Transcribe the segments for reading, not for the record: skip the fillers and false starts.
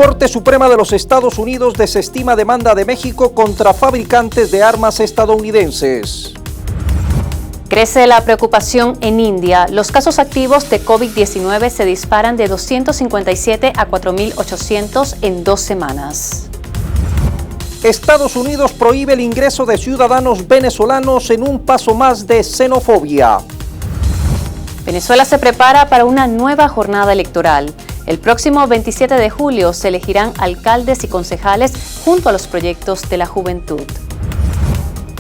Corte Suprema de los Estados Unidos desestima demanda de México contra fabricantes de armas estadounidenses. Crece la preocupación en India. Los casos activos de COVID-19 se disparan de 257 a 4.800 en 2 semanas. Estados Unidos prohíbe el ingreso de ciudadanos venezolanos en un paso más de xenofobia. Venezuela se prepara para una nueva jornada electoral. El próximo 27 de julio se elegirán alcaldes y concejales junto a los proyectos de la juventud.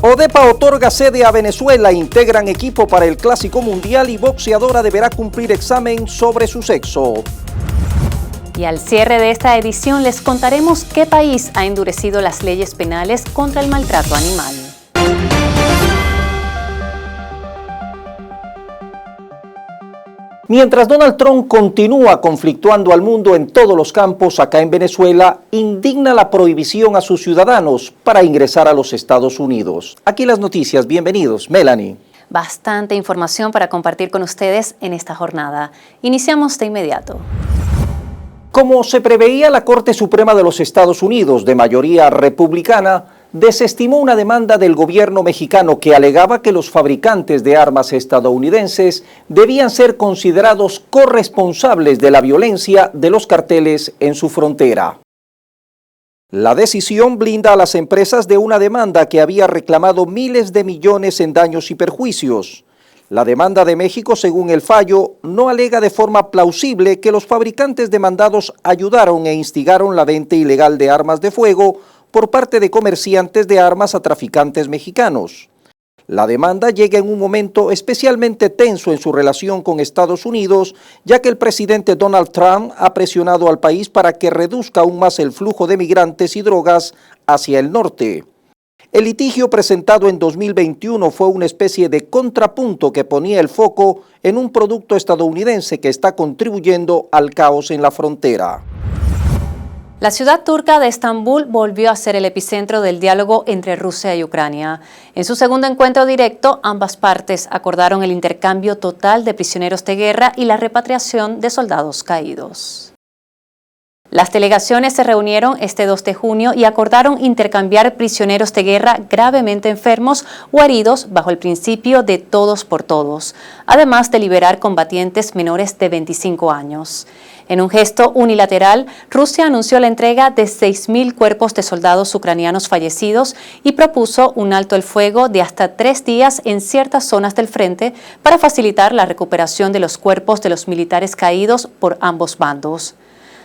ODEPA otorga sede a Venezuela, integran equipo para el Clásico Mundial y boxeadora deberá cumplir examen sobre su sexo. Y al cierre de esta edición les contaremos qué país ha endurecido las leyes penales contra el maltrato animal. Mientras Donald Trump continúa conflictuando al mundo en todos los campos, acá en Venezuela indigna la prohibición a sus ciudadanos para ingresar a los Estados Unidos. Aquí las noticias, bienvenidos. Melanie. Bastante información para compartir con ustedes en esta jornada. Iniciamos de inmediato. Como se preveía, la Corte Suprema de los Estados Unidos, de mayoría republicana, desestimó una demanda del gobierno mexicano que alegaba que los fabricantes de armas estadounidenses debían ser considerados corresponsables de la violencia de los carteles en su frontera. La decisión blinda a las empresas de una demanda que había reclamado miles de millones en daños y perjuicios. La demanda de México, según el fallo, no alega de forma plausible que los fabricantes demandados ayudaron e instigaron la venta ilegal de armas de fuego por parte de comerciantes de armas a traficantes mexicanos. La demanda llega en un momento especialmente tenso en su relación con Estados Unidos, ya que el presidente Donald Trump ha presionado al país para que reduzca aún más el flujo de migrantes y drogas hacia el norte. El litigio presentado en 2021 fue una especie de contrapunto que ponía el foco en un producto estadounidense que está contribuyendo al caos en la frontera. La ciudad turca de Estambul volvió a ser el epicentro del diálogo entre Rusia y Ucrania. En su segundo encuentro directo, ambas partes acordaron el intercambio total de prisioneros de guerra y la repatriación de soldados caídos. Las delegaciones se reunieron este 2 de junio y acordaron intercambiar prisioneros de guerra gravemente enfermos o heridos bajo el principio de todos por todos, además de liberar combatientes menores de 25 años. En un gesto unilateral, Rusia anunció la entrega de 6.000 cuerpos de soldados ucranianos fallecidos y propuso un alto el fuego de hasta 3 días en ciertas zonas del frente para facilitar la recuperación de los cuerpos de los militares caídos por ambos bandos.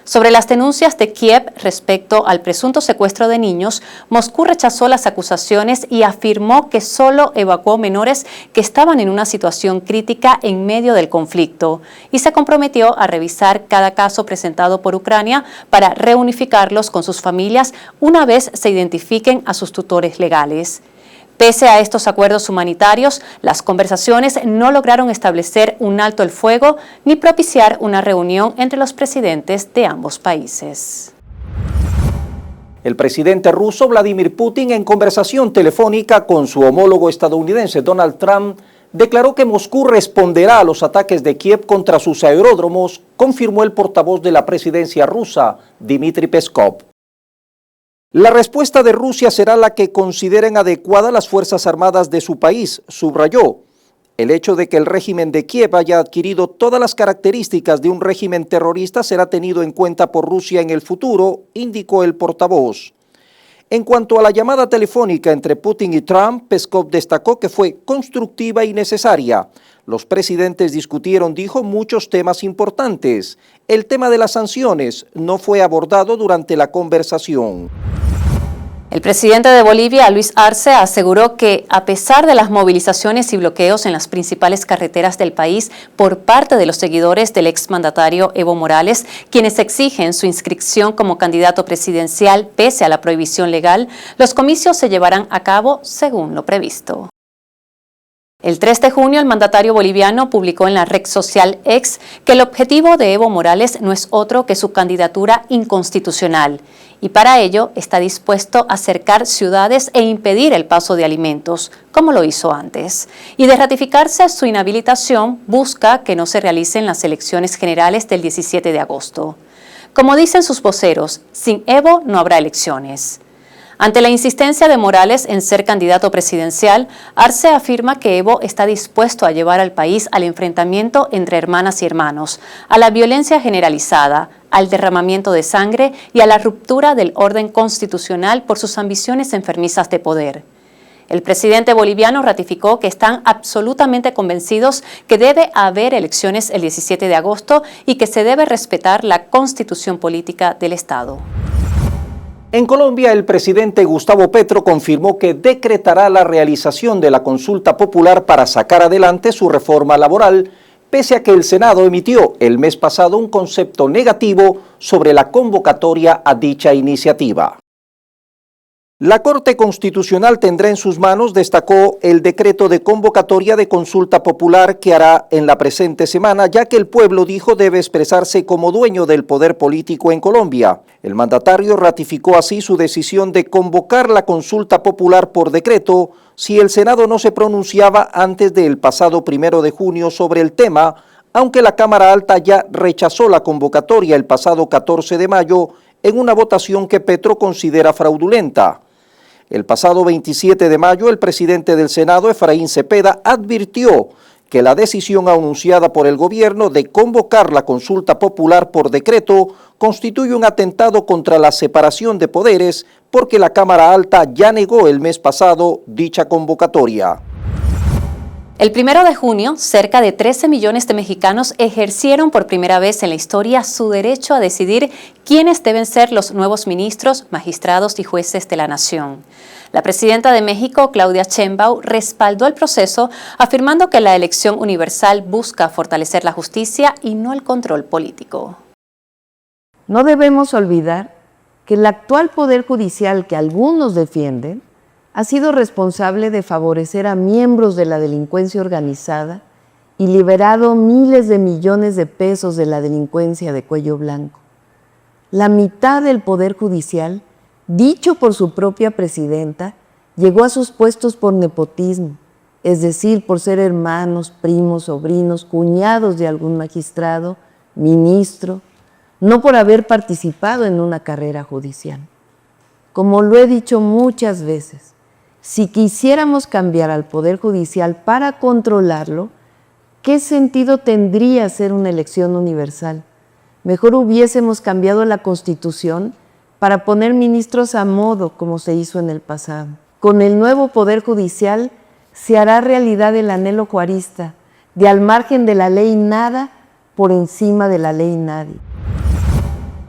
Sobre las denuncias de Kiev respecto al presunto secuestro de niños, Moscú rechazó las acusaciones y afirmó que solo evacuó menores que estaban en una situación crítica en medio del conflicto y se comprometió a revisar cada caso presentado por Ucrania para reunificarlos con sus familias una vez se identifiquen a sus tutores legales. Pese a estos acuerdos humanitarios, las conversaciones no lograron establecer un alto el fuego ni propiciar una reunión entre los presidentes de ambos países. El presidente ruso Vladimir Putin, en conversación telefónica con su homólogo estadounidense Donald Trump, declaró que Moscú responderá a los ataques de Kiev contra sus aeródromos, confirmó el portavoz de la presidencia rusa, Dmitry Peskov. La respuesta de Rusia será la que consideren adecuada las Fuerzas Armadas de su país, subrayó. El hecho de que el régimen de Kiev haya adquirido todas las características de un régimen terrorista será tenido en cuenta por Rusia en el futuro, indicó el portavoz. En cuanto a la llamada telefónica entre Putin y Trump, Peskov destacó que fue constructiva y necesaria. Los presidentes discutieron, dijo, muchos temas importantes. El tema de las sanciones no fue abordado durante la conversación. El presidente de Bolivia, Luis Arce, aseguró que a pesar de las movilizaciones y bloqueos en las principales carreteras del país por parte de los seguidores del exmandatario Evo Morales, quienes exigen su inscripción como candidato presidencial pese a la prohibición legal, los comicios se llevarán a cabo según lo previsto. El 3 de junio, el mandatario boliviano publicó en la red social X que el objetivo de Evo Morales no es otro que su candidatura inconstitucional y para ello está dispuesto a cercar ciudades e impedir el paso de alimentos, como lo hizo antes. Y de ratificarse su inhabilitación, busca que no se realicen las elecciones generales del 17 de agosto. Como dicen sus voceros, sin Evo no habrá elecciones. Ante la insistencia de Morales en ser candidato presidencial, Arce afirma que Evo está dispuesto a llevar al país al enfrentamiento entre hermanas y hermanos, a la violencia generalizada, al derramamiento de sangre y a la ruptura del orden constitucional por sus ambiciones enfermizas de poder. El presidente boliviano ratificó que están absolutamente convencidos que debe haber elecciones el 17 de agosto y que se debe respetar la constitución política del Estado. En Colombia, el presidente Gustavo Petro confirmó que decretará la realización de la consulta popular para sacar adelante su reforma laboral, pese a que el Senado emitió el mes pasado un concepto negativo sobre la convocatoria a dicha iniciativa. La Corte Constitucional tendrá en sus manos, destacó, el decreto de convocatoria de consulta popular que hará en la presente semana, ya que el pueblo, dijo, debe expresarse como dueño del poder político en Colombia. El mandatario ratificó así su decisión de convocar la consulta popular por decreto si el Senado no se pronunciaba antes del pasado 1 de junio sobre el tema, aunque la Cámara Alta ya rechazó la convocatoria el pasado 14 de mayo en una votación que Petro considera fraudulenta. El pasado 27 de mayo, el presidente del Senado, Efraín Cepeda, advirtió que la decisión anunciada por el gobierno de convocar la consulta popular por decreto constituye un atentado contra la separación de poderes porque la Cámara Alta ya negó el mes pasado dicha convocatoria. El 1 de junio, cerca de 13 millones de mexicanos ejercieron por primera vez en la historia su derecho a decidir quiénes deben ser los nuevos ministros, magistrados y jueces de la nación. La presidenta de México, Claudia Sheinbaum, respaldó el proceso, afirmando que la elección universal busca fortalecer la justicia y no el control político. No debemos olvidar que el actual Poder Judicial que algunos defienden ha sido responsable de favorecer a miembros de la delincuencia organizada y liberado miles de millones de pesos de la delincuencia de cuello blanco. La mitad del Poder Judicial, dicho por su propia presidenta, llegó a sus puestos por nepotismo, es decir, por ser hermanos, primos, sobrinos, cuñados de algún magistrado, ministro, no por haber participado en una carrera judicial. Como lo he dicho muchas veces, si quisiéramos cambiar al Poder Judicial para controlarlo, ¿qué sentido tendría hacer una elección universal? Mejor hubiésemos cambiado la Constitución para poner ministros a modo, como se hizo en el pasado. Con el nuevo Poder Judicial se hará realidad el anhelo juarista de al margen de la ley nada, por encima de la ley nadie.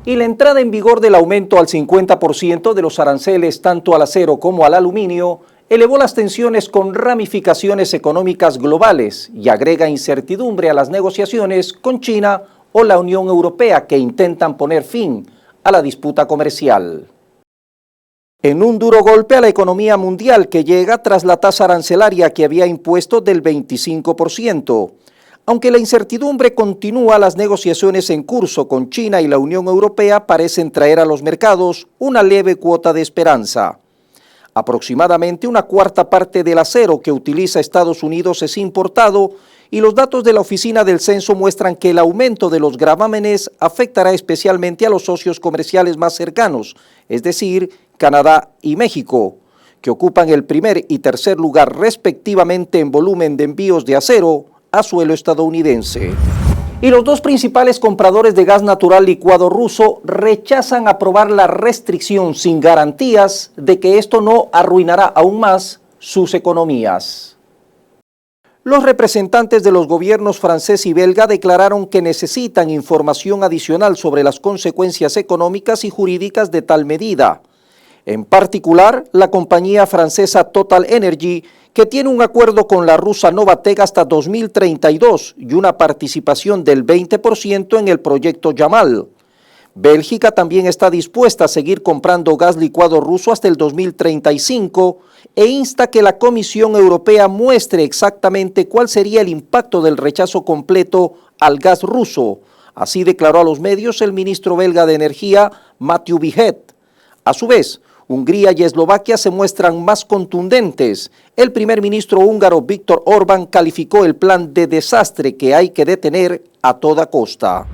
Y la entrada en vigor del aumento al 50% de los aranceles tanto al acero como al aluminio elevó las tensiones con ramificaciones económicas globales y agrega incertidumbre a las negociaciones con China o la Unión Europea que intentan poner fin a la disputa comercial. En un duro golpe a la economía mundial que llega tras la tasa arancelaria que había impuesto del 25%. Aunque la incertidumbre continúa, las negociaciones en curso con China y la Unión Europea parecen traer a los mercados una leve cuota de esperanza. Aproximadamente una cuarta parte del acero que utiliza Estados Unidos es importado y los datos de la Oficina del Censo muestran que el aumento de los gravámenes afectará especialmente a los socios comerciales más cercanos, es decir, Canadá y México, que ocupan el primer y tercer lugar respectivamente en volumen de envíos de acero a suelo estadounidense. Y los dos principales compradores de gas natural licuado ruso rechazan aprobar la restricción sin garantías de que esto no arruinará aún más sus economías. Los representantes de los gobiernos francés y belga declararon que necesitan información adicional sobre las consecuencias económicas y jurídicas de tal medida. En particular, la compañía francesa Total Energy, que tiene un acuerdo con la rusa Novatek hasta 2032 y una participación del 20% en el proyecto Yamal. Bélgica también está dispuesta a seguir comprando gas licuado ruso hasta el 2035 e insta que la Comisión Europea muestre exactamente cuál sería el impacto del rechazo completo al gas ruso. Así declaró a los medios el ministro belga de Energía, Mathieu Bihet. A su vez, Hungría y Eslovaquia se muestran más contundentes. El primer ministro húngaro Viktor Orbán calificó el plan de desastre que hay que detener a toda costa.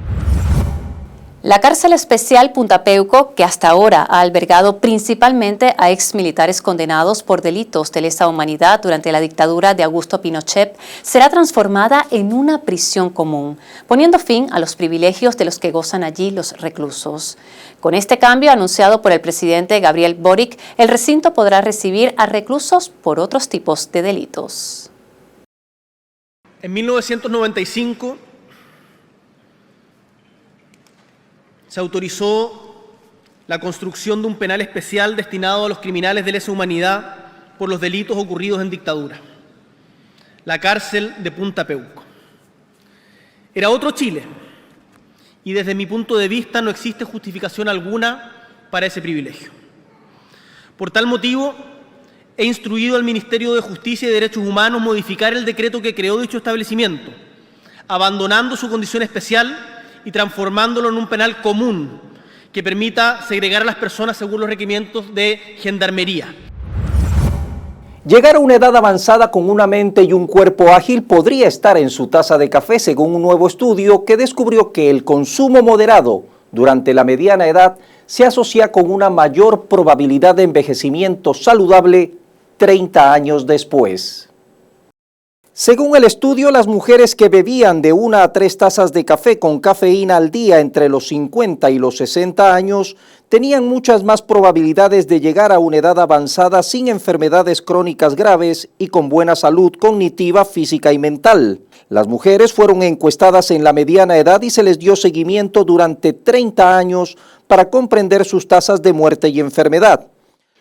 La cárcel especial Punta Peuco, que hasta ahora ha albergado principalmente a exmilitares condenados por delitos de lesa humanidad durante la dictadura de Augusto Pinochet, será transformada en una prisión común, poniendo fin a los privilegios de los que gozan allí los reclusos. Con este cambio anunciado por el presidente Gabriel Boric, el recinto podrá recibir a reclusos por otros tipos de delitos. En 1995 se autorizó la construcción de un penal especial destinado a los criminales de lesa humanidad por los delitos ocurridos en dictadura, la cárcel de Punta Peuco. Era otro Chile, y desde mi punto de vista no existe justificación alguna para ese privilegio. Por tal motivo, he instruido al Ministerio de Justicia y Derechos Humanos modificar el decreto que creó dicho establecimiento, abandonando su condición especial y transformándolo en un penal común que permita segregar a las personas según los requerimientos de gendarmería. Llegar a una edad avanzada con una mente y un cuerpo ágil podría estar en su taza de café, según un nuevo estudio que descubrió que el consumo moderado durante la mediana edad se asocia con una mayor probabilidad de envejecimiento saludable 30 años después. Según el estudio, las mujeres que bebían de 1 a 3 tazas de café con cafeína al día entre los 50 y los 60 años tenían muchas más probabilidades de llegar a una edad avanzada sin enfermedades crónicas graves y con buena salud cognitiva, física y mental. Las mujeres fueron encuestadas en la mediana edad y se les dio seguimiento durante 30 años para comprender sus tasas de muerte y enfermedad.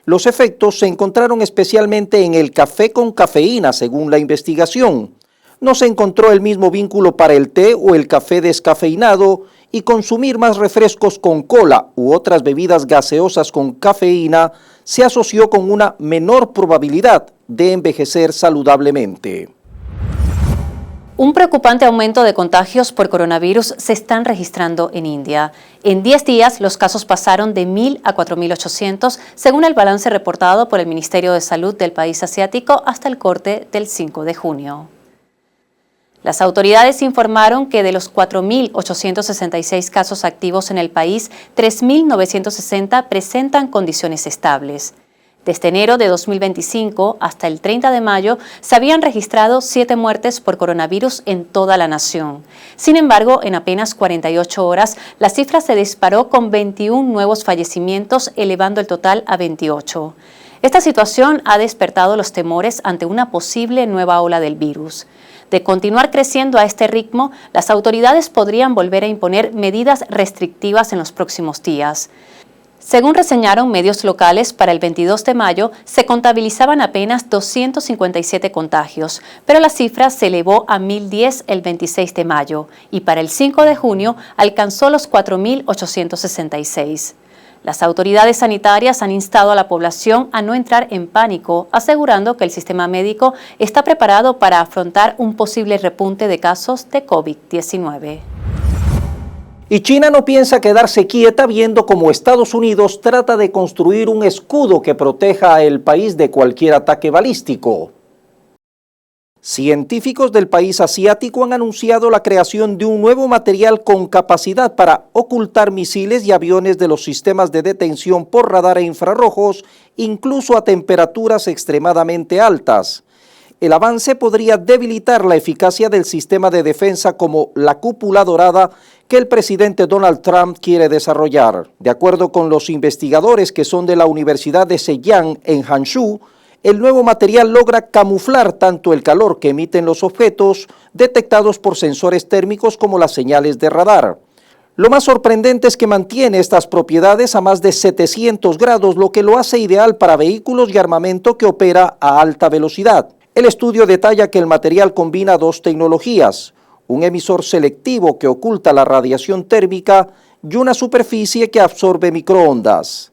Los efectos se encontraron especialmente en el café con cafeína, según la investigación. No se encontró el mismo vínculo para el té o el café descafeinado, y consumir más refrescos con cola u otras bebidas gaseosas con cafeína se asoció con una menor probabilidad de envejecer saludablemente. Un preocupante aumento de contagios por coronavirus se están registrando en India. En 10 días, los casos pasaron de 1.000 a 4.800, según el balance reportado por el Ministerio de Salud del país asiático hasta el corte del 5 de junio. Las autoridades informaron que de los 4.866 casos activos en el país, 3.960 presentan condiciones estables. Desde enero de 2025 hasta el 30 de mayo se habían registrado 7 muertes por coronavirus en toda la nación. Sin embargo, en apenas 48 horas, la cifra se disparó con 21 nuevos fallecimientos, elevando el total a 28. Esta situación ha despertado los temores ante una posible nueva ola del virus. De continuar creciendo a este ritmo, las autoridades podrían volver a imponer medidas restrictivas en los próximos días. Según reseñaron medios locales, para el 22 de mayo se contabilizaban apenas 257 contagios, pero la cifra se elevó a 1.010 el 26 de mayo y para el 5 de junio alcanzó los 4.866. Las autoridades sanitarias han instado a la población a no entrar en pánico, asegurando que el sistema médico está preparado para afrontar un posible repunte de casos de COVID-19. Y China no piensa quedarse quieta viendo cómo Estados Unidos trata de construir un escudo que proteja al país de cualquier ataque balístico. Científicos del país asiático han anunciado la creación de un nuevo material con capacidad para ocultar misiles y aviones de los sistemas de detención por radar e infrarrojos, incluso a temperaturas extremadamente altas. El avance podría debilitar la eficacia del sistema de defensa como la cúpula dorada que el presidente Donald Trump quiere desarrollar. De acuerdo con los investigadores que son de la Universidad de Zhejiang en Hangzhou, el nuevo material logra camuflar tanto el calor que emiten los objetos detectados por sensores térmicos como las señales de radar. Lo más sorprendente es que mantiene estas propiedades a más de 700 grados, lo que lo hace ideal para vehículos y armamento que opera a alta velocidad. El estudio detalla que el material combina 2 tecnologías, un emisor selectivo que oculta la radiación térmica y una superficie que absorbe microondas.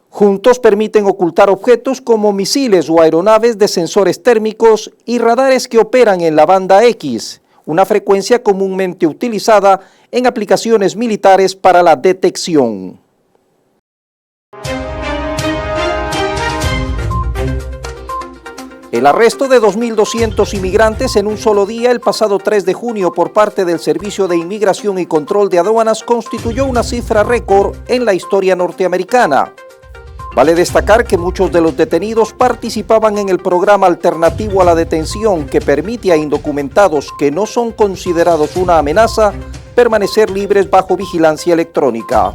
Juntos permiten ocultar objetos como misiles o aeronaves de sensores térmicos y radares que operan en la banda X, una frecuencia comúnmente utilizada en aplicaciones militares para la detección. El arresto de 2.200 inmigrantes en un solo día el pasado 3 de junio por parte del Servicio de Inmigración y Control de Aduanas constituyó una cifra récord en la historia norteamericana. Vale destacar que muchos de los detenidos participaban en el programa alternativo a la detención que permite a indocumentados que no son considerados una amenaza permanecer libres bajo vigilancia electrónica.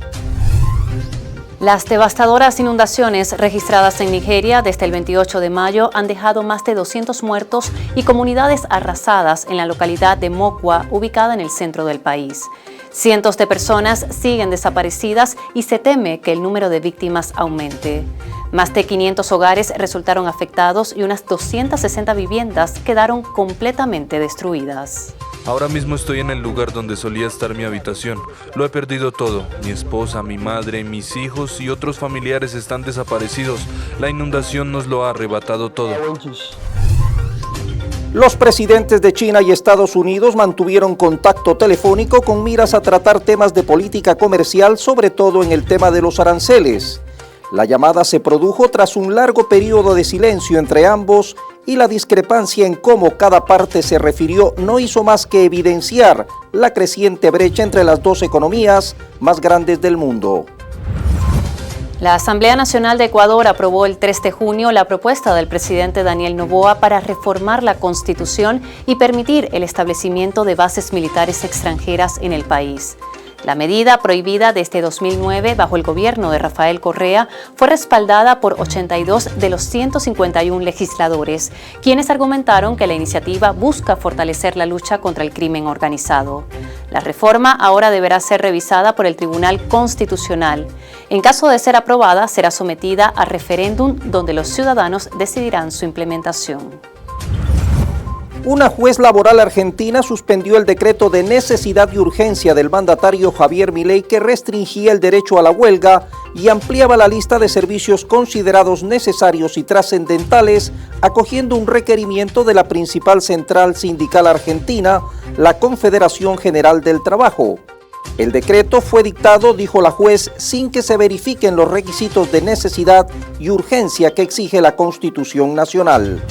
Las devastadoras inundaciones registradas en Nigeria desde el 28 de mayo han dejado más de 200 muertos y comunidades arrasadas en la localidad de Mokwa, ubicada en el centro del país. Cientos de personas siguen desaparecidas y se teme que el número de víctimas aumente. Más de 500 hogares resultaron afectados y unas 260 viviendas quedaron completamente destruidas. Ahora mismo estoy en el lugar donde solía estar mi habitación. Lo he perdido todo. Mi esposa, mi madre, mis hijos y otros familiares están desaparecidos. La inundación nos lo ha arrebatado todo. Los presidentes de China y Estados Unidos mantuvieron contacto telefónico con miras a tratar temas de política comercial, sobre todo en el tema de los aranceles. La llamada se produjo tras un largo periodo de silencio entre ambos y la discrepancia en cómo cada parte se refirió no hizo más que evidenciar la creciente brecha entre las dos economías más grandes del mundo. La Asamblea Nacional de Ecuador aprobó el 3 de junio la propuesta del presidente Daniel Noboa para reformar la Constitución y permitir el establecimiento de bases militares extranjeras en el país. La medida, prohibida desde 2009 bajo el gobierno de Rafael Correa, fue respaldada por 82 de los 151 legisladores, quienes argumentaron que la iniciativa busca fortalecer la lucha contra el crimen organizado. La reforma ahora deberá ser revisada por el Tribunal Constitucional. En caso de ser aprobada, será sometida a referéndum donde los ciudadanos decidirán su implementación. Una juez laboral argentina suspendió el decreto de necesidad y urgencia del mandatario Javier Milei que restringía el derecho a la huelga y ampliaba la lista de servicios considerados necesarios y trascendentales, acogiendo un requerimiento de la principal central sindical argentina, la Confederación General del Trabajo. El decreto fue dictado, dijo la juez, sin que se verifiquen los requisitos de necesidad y urgencia que exige la Constitución Nacional.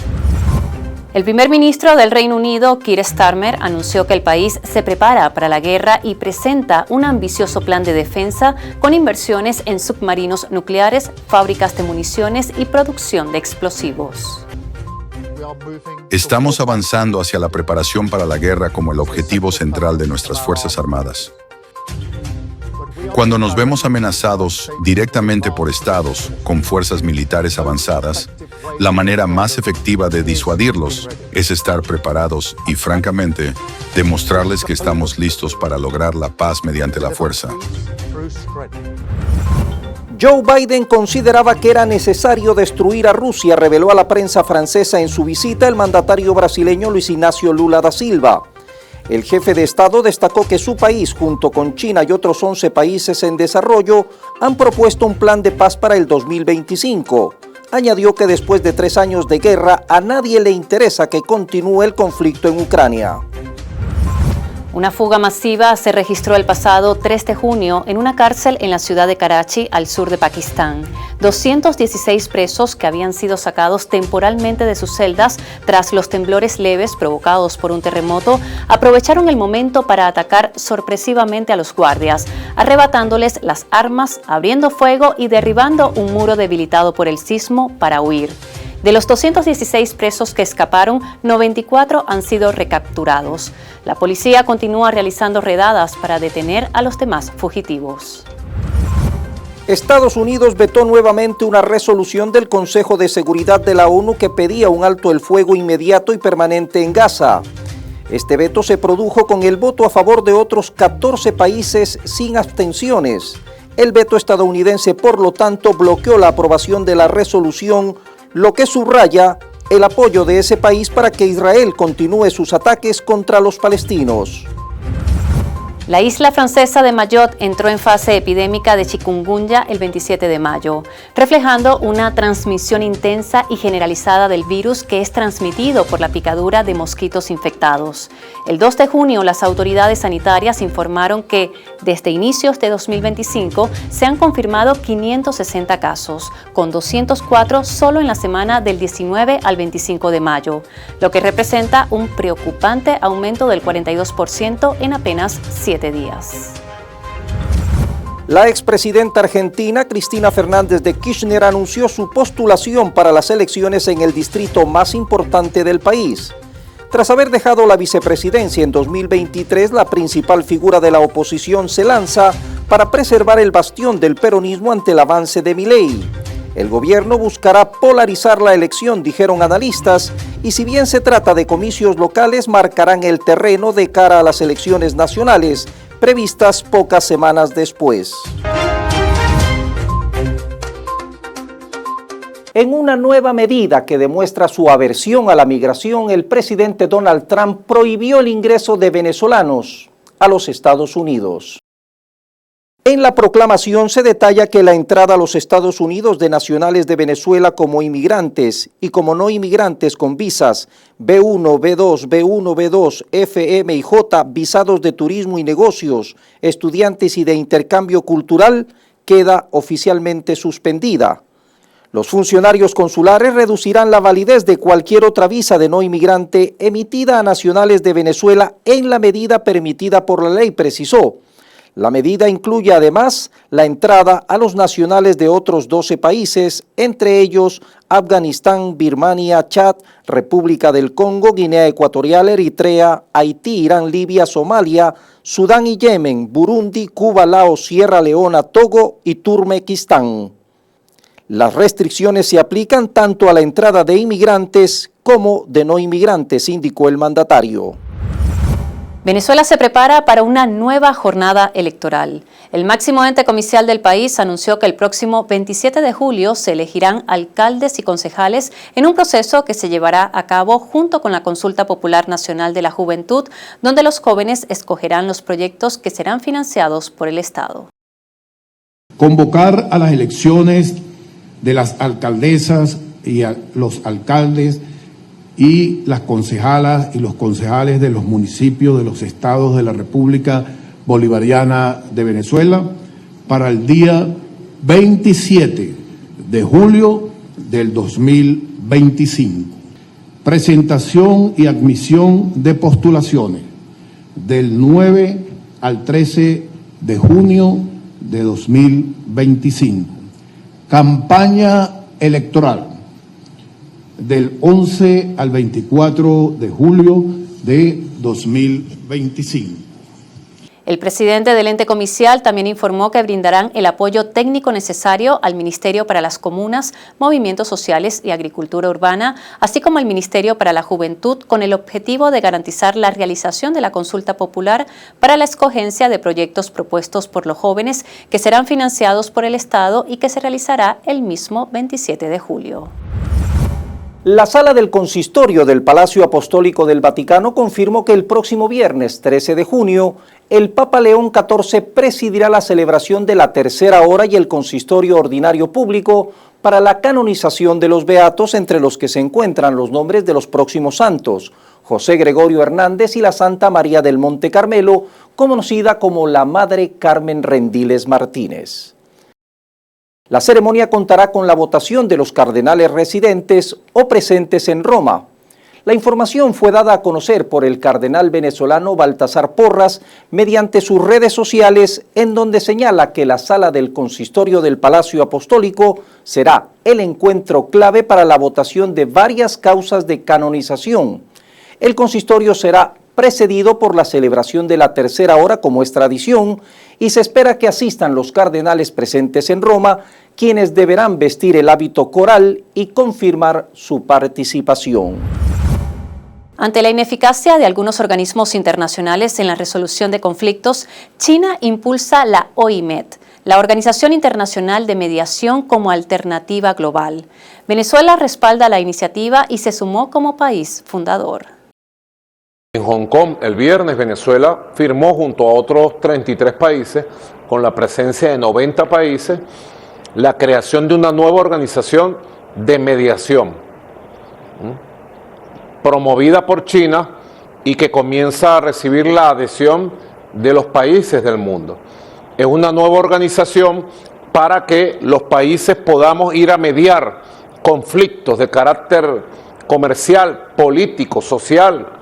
El primer ministro del Reino Unido, Keir Starmer, anunció que el país se prepara para la guerra y presenta un ambicioso plan de defensa con inversiones en submarinos nucleares, fábricas de municiones y producción de explosivos. Estamos avanzando hacia la preparación para la guerra como el objetivo central de nuestras Fuerzas Armadas. Cuando nos vemos amenazados directamente por estados con fuerzas militares avanzadas, la manera más efectiva de disuadirlos es estar preparados y, francamente, demostrarles que estamos listos para lograr la paz mediante la fuerza. Joe Biden consideraba que era necesario destruir a Rusia, reveló a la prensa francesa en su visita el mandatario brasileño Luis Ignacio Lula da Silva. El jefe de Estado destacó que su país, junto con China y otros 11 países en desarrollo, han propuesto un plan de paz para el 2025. Añadió que después de 3 años de guerra, a nadie le interesa que continúe el conflicto en Ucrania. Una fuga masiva se registró el pasado 3 de junio en una cárcel en la ciudad de Karachi, al sur de Pakistán. 216 presos que habían sido sacados temporalmente de sus celdas tras los temblores leves provocados por un terremoto, aprovecharon el momento para atacar sorpresivamente a los guardias, arrebatándoles las armas, abriendo fuego y derribando un muro debilitado por el sismo para huir. De los 216 presos que escaparon, 94 han sido recapturados. La policía continúa realizando redadas para detener a los demás fugitivos. Estados Unidos vetó nuevamente una resolución del Consejo de Seguridad de la ONU que pedía un alto el fuego inmediato y permanente en Gaza. Este veto se produjo con el voto a favor de otros 14 países sin abstenciones. El veto estadounidense, por lo tanto, bloqueó la aprobación de la resolución, lo que subraya el apoyo de ese país para que Israel continúe sus ataques contra los palestinos. La isla francesa de Mayotte entró en fase epidémica de chikungunya el 27 de mayo, reflejando una transmisión intensa y generalizada del virus que es transmitido por la picadura de mosquitos infectados. El 2 de junio, las autoridades sanitarias informaron que desde inicios de 2025 se han confirmado 560 casos, con 204 solo en la semana del 19 al 25 de mayo, lo que representa un preocupante aumento del 42% en apenas 7 días. La expresidenta argentina Cristina Fernández de Kirchner anunció su postulación para las elecciones en el distrito más importante del país. Tras haber dejado la vicepresidencia en 2023, la principal figura de la oposición se lanza para preservar el bastión del peronismo ante el avance de Milei. El gobierno buscará polarizar la elección, dijeron analistas, y si bien se trata de comicios locales, marcarán el terreno de cara a las elecciones nacionales, previstas pocas semanas después. En una nueva medida que demuestra su aversión a la migración, el presidente Donald Trump prohibió el ingreso de venezolanos a los Estados Unidos. En la proclamación se detalla que la entrada a los Estados Unidos de nacionales de Venezuela como inmigrantes y como no inmigrantes con visas B1, B2, B1, B2, FM y J, visados de turismo y negocios, estudiantes y de intercambio cultural, queda oficialmente suspendida. Los funcionarios consulares reducirán la validez de cualquier otra visa de no inmigrante emitida a nacionales de Venezuela en la medida permitida por la ley, precisó. La medida incluye además la entrada a los nacionales de otros 12 países, entre ellos Afganistán, Birmania, Chad, República del Congo, Guinea Ecuatorial, Eritrea, Haití, Irán, Libia, Somalia, Sudán y Yemen, Burundi, Cuba, Laos, Sierra Leona, Togo y Turkmenistán. Las restricciones se aplican tanto a la entrada de inmigrantes como de no inmigrantes, indicó el mandatario. Venezuela se prepara para una nueva jornada electoral. El máximo ente comicial del país anunció que el próximo 27 de julio se elegirán alcaldes y concejales en un proceso que se llevará a cabo junto con la Consulta Popular Nacional de la Juventud, donde los jóvenes escogerán los proyectos que serán financiados por el Estado. Convocar a las elecciones de las alcaldesas y a los alcaldes y las concejalas y los concejales de los municipios de los estados de la República Bolivariana de Venezuela para el día 27 de julio del 2025. Presentación y admisión de postulaciones del 9 al 13 de junio de 2025. Campaña electoral del 11 al 24 de julio de 2025. El presidente del ente comicial también informó que brindarán el apoyo técnico necesario al Ministerio para las Comunas, Movimientos Sociales y Agricultura Urbana, así como al Ministerio para la Juventud, con el objetivo de garantizar la realización de la consulta popular para la escogencia de proyectos propuestos por los jóvenes que serán financiados por el Estado y que se realizará el mismo 27 de julio. La sala del consistorio del Palacio Apostólico del Vaticano confirmó que el próximo viernes 13 de junio el Papa León XIV presidirá la celebración de la tercera hora y el consistorio ordinario público para la canonización de los beatos, entre los que se encuentran los nombres de los próximos santos, José Gregorio Hernández y la Santa María del Monte Carmelo, conocida como la Madre Carmen Rendiles Martínez. La ceremonia contará con la votación de los cardenales residentes o presentes en Roma. La información fue dada a conocer por el cardenal venezolano Baltasar Porras mediante sus redes sociales, en donde señala que la sala del consistorio del Palacio Apostólico será el encuentro clave para la votación de varias causas de canonización. El consistorio será precedido por la celebración de la tercera hora, como es tradición, y se espera que asistan los cardenales presentes en Roma, quienes deberán vestir el hábito coral y confirmar su participación. Ante la ineficacia de algunos organismos internacionales en la resolución de conflictos, China impulsa la OIMED, la Organización Internacional de Mediación, como alternativa global. Venezuela respalda la iniciativa y se sumó como país fundador. En Hong Kong, el viernes, Venezuela firmó junto a otros 33 países, con la presencia de 90 países, la creación de una nueva organización de mediación, promovida por China y que comienza a recibir la adhesión de los países del mundo. Es una nueva organización para que los países podamos ir a mediar conflictos de carácter comercial, político, social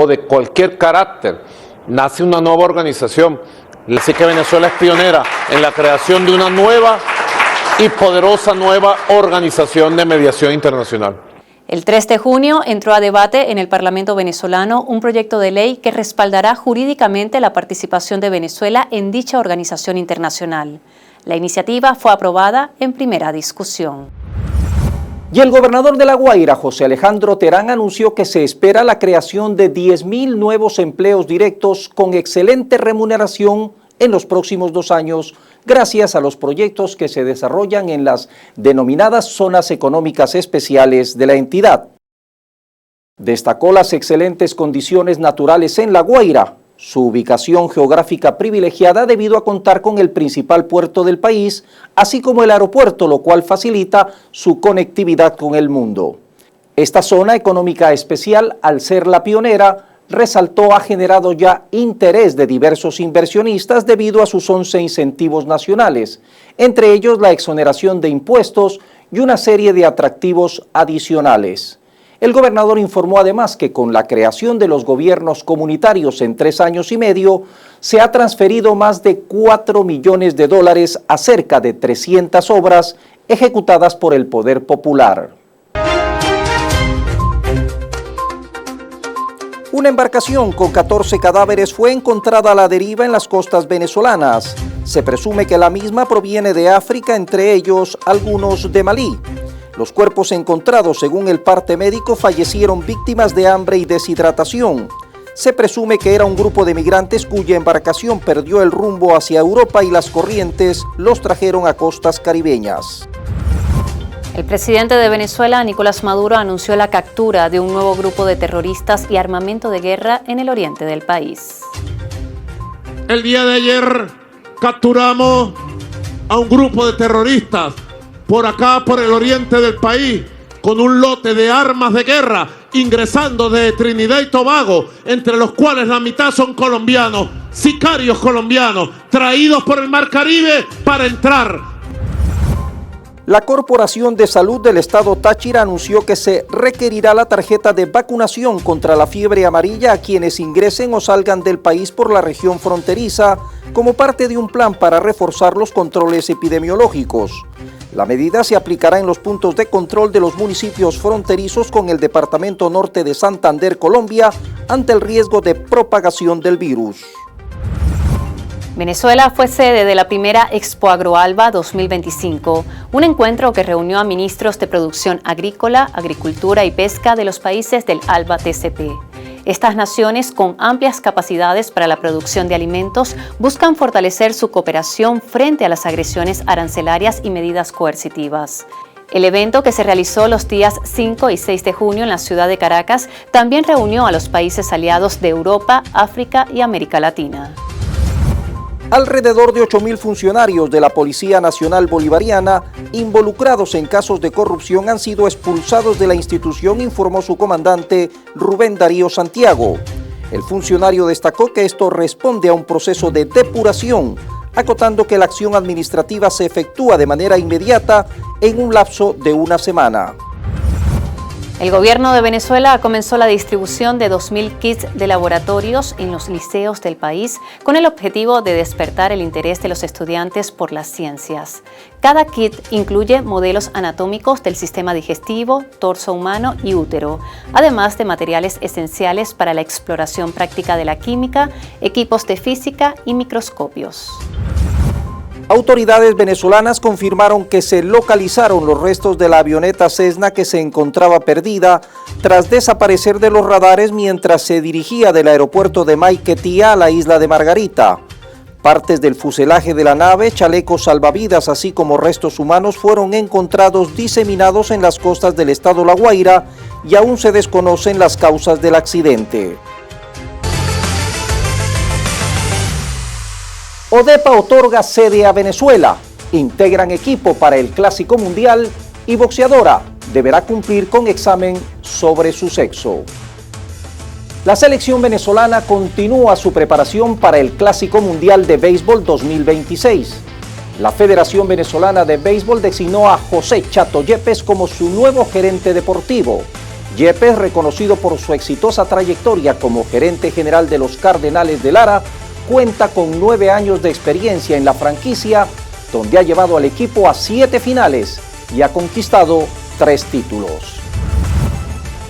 o de cualquier carácter. Nace una nueva organización. Así que Venezuela es pionera en la creación de una nueva y poderosa nueva organización de mediación internacional. El 3 de junio entró a debate en el Parlamento venezolano un proyecto de ley que respaldará jurídicamente la participación de Venezuela en dicha organización internacional. La iniciativa fue aprobada en primera discusión. Y el gobernador de La Guaira, José Alejandro Terán, anunció que se espera la creación de 10.000 nuevos empleos directos con excelente remuneración en los próximos 2 años, gracias a los proyectos que se desarrollan en las denominadas zonas económicas especiales de la entidad. Destacó las excelentes condiciones naturales en La Guaira, su ubicación geográfica privilegiada debido a contar con el principal puerto del país, así como el aeropuerto, lo cual facilita su conectividad con el mundo. Esta zona económica especial, al ser la pionera, resaltó, ha generado ya interés de diversos inversionistas debido a sus 11 incentivos nacionales, entre ellos la exoneración de impuestos y una serie de atractivos adicionales. El gobernador informó además que con la creación de los gobiernos comunitarios en 3 años y medio, se ha transferido más de $4 millones a cerca de 300 obras ejecutadas por el Poder Popular. Una embarcación con 14 cadáveres fue encontrada a la deriva en las costas venezolanas. Se presume que la misma proviene de África, entre ellos algunos de Malí. Los cuerpos encontrados, según el parte médico, fallecieron víctimas de hambre y deshidratación. Se presume que era un grupo de migrantes cuya embarcación perdió el rumbo hacia Europa y las corrientes los trajeron a costas caribeñas. El presidente de Venezuela, Nicolás Maduro, anunció la captura de un nuevo grupo de terroristas y armamento de guerra en el oriente del país. El día de ayer capturamos a un grupo de terroristas por acá, por el oriente del país, con un lote de armas de guerra ingresando de Trinidad y Tobago, entre los cuales la mitad son colombianos, sicarios colombianos, traídos por el Mar Caribe para entrar. La Corporación de Salud del Estado Táchira anunció que se requerirá la tarjeta de vacunación contra la fiebre amarilla a quienes ingresen o salgan del país por la región fronteriza como parte de un plan para reforzar los controles epidemiológicos. La medida se aplicará en los puntos de control de los municipios fronterizos con el Departamento Norte de Santander, Colombia, ante el riesgo de propagación del virus. Venezuela fue sede de la primera Expo Agroalba 2025, un encuentro que reunió a ministros de producción agrícola, agricultura y pesca de los países del ALBA TCP. Estas naciones, con amplias capacidades para la producción de alimentos, buscan fortalecer su cooperación frente a las agresiones arancelarias y medidas coercitivas. El evento, que se realizó los días 5 y 6 de junio en la ciudad de Caracas, también reunió a los países aliados de Europa, África y América Latina. Alrededor de 8.000 funcionarios de la Policía Nacional Bolivariana involucrados en casos de corrupción han sido expulsados de la institución, informó su comandante Rubén Darío Santiago. El funcionario destacó que esto responde a un proceso de depuración, acotando que la acción administrativa se efectúa de manera inmediata en un lapso de 1 semana. El gobierno de Venezuela comenzó la distribución de 2.000 kits de laboratorios en los liceos del país con el objetivo de despertar el interés de los estudiantes por las ciencias. Cada kit incluye modelos anatómicos del sistema digestivo, torso humano y útero, además de materiales esenciales para la exploración práctica de la química, equipos de física y microscopios. Autoridades venezolanas confirmaron que se localizaron los restos de la avioneta Cessna que se encontraba perdida tras desaparecer de los radares mientras se dirigía del aeropuerto de Maiquetía a la isla de Margarita. Partes del fuselaje de la nave, chalecos salvavidas, así como restos humanos fueron encontrados diseminados en las costas del estado La Guaira y aún se desconocen las causas del accidente. ODEPA otorga sede a Venezuela, integran equipo para el Clásico Mundial y boxeadora deberá cumplir con examen sobre su sexo. La selección venezolana continúa su preparación para el Clásico Mundial de Béisbol 2026. La Federación Venezolana de Béisbol designó a José Chato Yepes como su nuevo gerente deportivo. Yepes, reconocido por su exitosa trayectoria como gerente general de los Cardenales de Lara, cuenta con 9 años de experiencia en la franquicia, donde ha llevado al equipo a 7 finales y ha conquistado 3 títulos.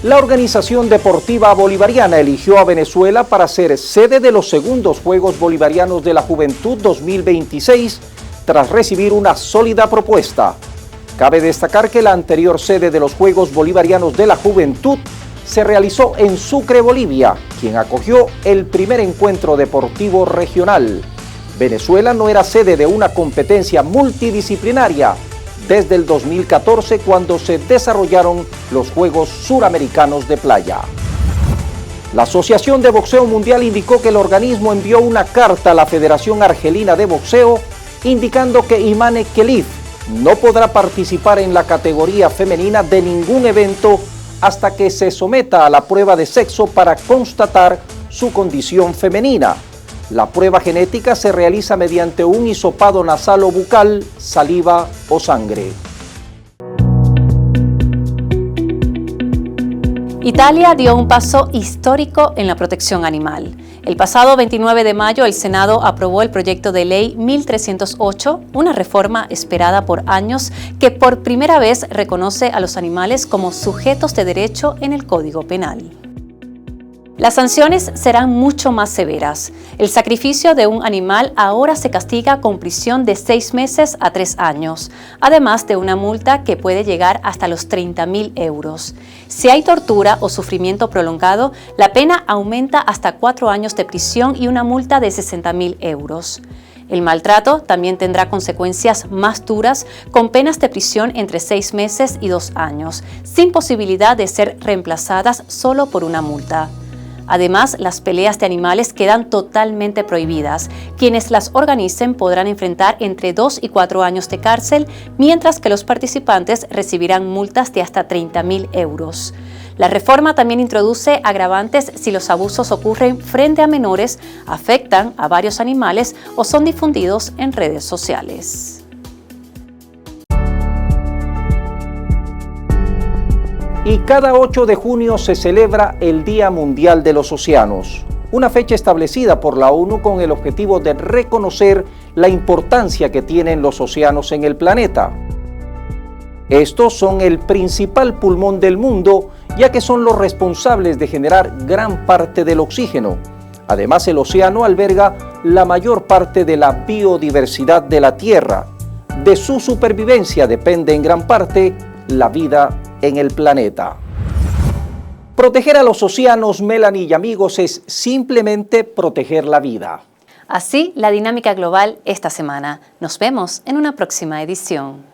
La Organización Deportiva Bolivariana eligió a Venezuela para ser sede de los segundos Juegos Bolivarianos de la Juventud 2026, tras recibir una sólida propuesta. Cabe destacar que la anterior sede de los Juegos Bolivarianos de la Juventud se realizó en Sucre, Bolivia, quien acogió el primer encuentro deportivo regional. Venezuela no era sede de una competencia multidisciplinaria desde el 2014, cuando se desarrollaron los Juegos Suramericanos de Playa. La Asociación de Boxeo Mundial indicó que el organismo envió una carta a la Federación Argelina de Boxeo indicando que Imane Khelif no podrá participar en la categoría femenina de ningún evento hasta que se someta a la prueba de sexo para constatar su condición femenina. La prueba genética se realiza mediante un hisopado nasal o bucal, saliva o sangre. Italia dio un paso histórico en la protección animal. El pasado 29 de mayo, el Senado aprobó el proyecto de ley 1308, una reforma esperada por años que por primera vez reconoce a los animales como sujetos de derecho en el Código Penal. Las sanciones serán mucho más severas. El sacrificio de un animal ahora se castiga con prisión de 6 meses a 3 años, además de una multa que puede llegar hasta los 30.000 euros. Si hay tortura o sufrimiento prolongado, la pena aumenta hasta 4 años de prisión y una multa de 60.000 euros. El maltrato también tendrá consecuencias más duras, con penas de prisión entre 6 meses y 2 años, sin posibilidad de ser reemplazadas solo por una multa. Además, las peleas de animales quedan totalmente prohibidas. Quienes las organicen podrán enfrentar entre 2 y 4 años de cárcel, mientras que los participantes recibirán multas de hasta 30.000 euros. La reforma también introduce agravantes si los abusos ocurren frente a menores, afectan a varios animales o son difundidos en redes sociales. Y cada 8 de junio se celebra el Día Mundial de los Océanos, una fecha establecida por la ONU con el objetivo de reconocer la importancia que tienen los océanos en el planeta. Estos son el principal pulmón del mundo, ya que son los responsables de generar gran parte del oxígeno. Además, el océano alberga la mayor parte de la biodiversidad de la Tierra. De su supervivencia depende en gran parte la vida en el planeta. Proteger a los océanos, Melanie y amigos, es simplemente proteger la vida. Así, la dinámica global esta semana. Nos vemos en una próxima edición.